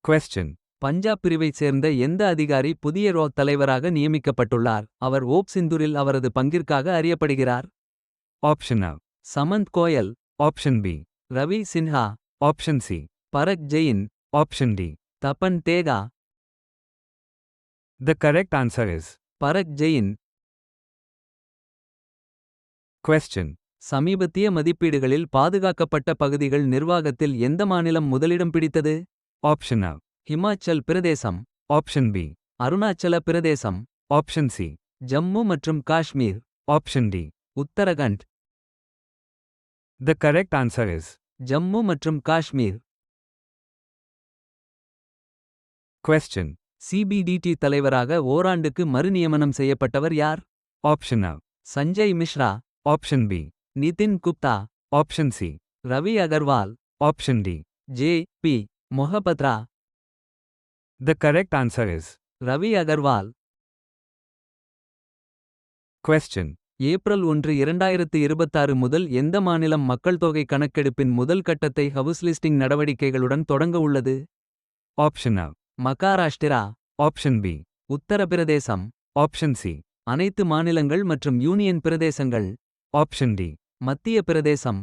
Question. Punjab பிரிவைச் சேர்ந்த எந்த அதிகாரி புதிய தலைவராக நியமிக்கப்பட்டுள்ளார். அவர் ஓப் சிந்தூரில் அவரது பங்கிற்காக அறியப்படுகிறார். Option A. Samanth Goyal. Option B. Ravi Sinha. Option C. Barack Jain. Option D. Tapan Dekha. The correct answer is. Barack Jain. Question. சமீபத்திய மதிப்பீடுகளில் பாதுகாக்கப்பட்ட பகுதிகள் நிர்வாகத்தில் எந்த மாநிலம் முதலிடம் பிடித்தது. Option A. Himachal Pradesh. Option B. Arunachal Pradesh. Option C. Jammu மற்றும் Kashmir. Option D. Uttarakhand. The correct answer is. Jammu மற்றும் காஷ்மீர். Question. சிபிடிடி தலைவராக ஓராண்டுக்கு மறுநியமனம் செய்யப்பட்டவர் யார். Option A. Sanjay Mishra. Option B. Nitin Gupta. Option C. Ravi Agarwal. Option D. J. P. Mohapatra. The correct answer is. Ravi Agarwal. Question. April 1, 2026 முதல் எந்த மாநிலம் மக்கள் தொகை கணக்கெடுப்பின் முதல் கட்டத்தை ஹவுஸ் லிஸ்டிங் நடவடிக்கைகளுடன் தொடங்க உள்ளது. Option A. Maharashtra. Option B. Uttar Pradesh. Option C. அனைத்து மாநிலங்கள் மற்றும் யூனியன் பிரதேசங்கள். Option D. மத்திய பிரதேசம்.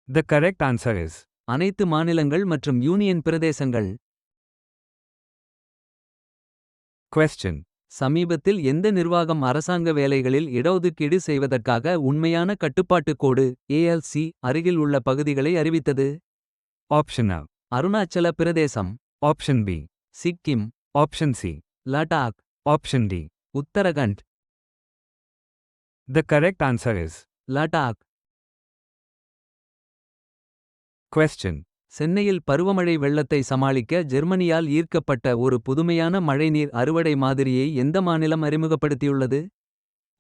The correct answer is. அனைத்து மாநிலங்கள் மற்றும் யூனியன் பிரதேசங்கள். Question. சமீபத்தில் எந்த நிர்வாகம் அரசாங்க வேலைகளில் இடஒதுக்கீடு செய்வதற்காக உண்மையான கட்டுப்பாட்டு கோடு ALC அருகில் உள்ள பகுதிகளை அறிவித்தது. Option A. Arunachal Pradesh. Option B. Sikkim. Option C. Ladakh. Option D. Uttarakhand. The correct answer is. Ladakh. Question. சென்னையில் பருவமழை வெள்ளத்தை சமாளிக்க ஜெர்மனியால் ஈர்க்கப்பட்ட ஒரு புதுமையான மழைநீர் அறுவடை மாதிரியை எந்த மாநிலம் அறிமுகப்படுத்தியுள்ளது.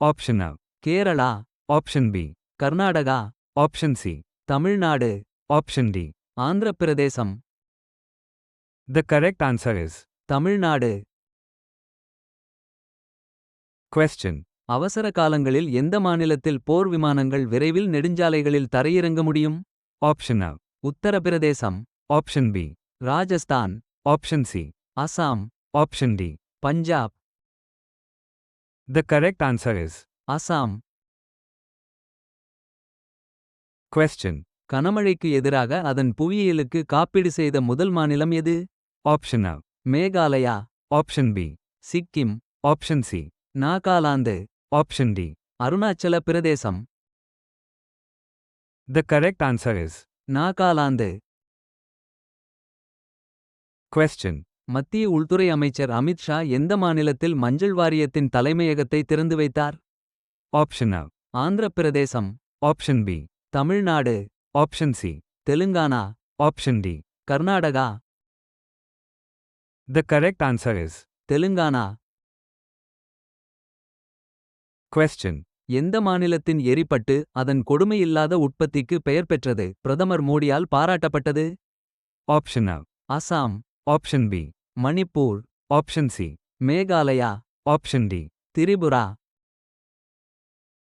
Option A. Kerala. Option B. Karnataka. Option C. Tamil Nadu. Option D. Andhra Pradesh. The correct answer is. Tamil Nadu. Question. அவசர காலங்களில் எந்த மாநிலத்தில் போர் விமானங்கள் விரைவில் நெடுஞ்சாலைகளில் தரையிறங்க முடியும். Option A. Uttar Pradesh. Option B. Rajasthan. Option C. Assam. Option D. Punjab. The correct answer is. Assam. Question. கனமழைக்கு எதிராக அதன் புவியியலுக்கு காப்பீடு செய்த முதல் மாநிலம் எது. Option A. Meghalaya. Option B. Sikkim. Option C. Nagaland. Option D. Arunachal Pradesh. The correct answer is. Nagaland. Question. மத்திய உள்துறை அமைச்சர் அமித் ஷா எந்த மாநிலத்தில் மஞ்சள் வாரியத்தின் தலைமையகத்தை திறந்து வைத்தார். Option A. Andhra Pradesh. Option B. Tamil Nadu. Option C. Telangana. Option D. Karnataka. The correct answer is. Telangana. Question. எந்த மாநிலத்தின் எரிபட்டு அதன் கொடுமையில்லாத உற்பத்திக்கு பெயர் பெற்றது பிரதமர் மோடியால் பாராட்டப்பட்டது. Option A. Assam. Option B. Manipur. Option C. Meghalaya. Option D. Tripura.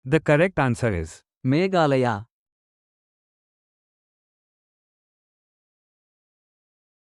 The correct answer is. Meghalaya.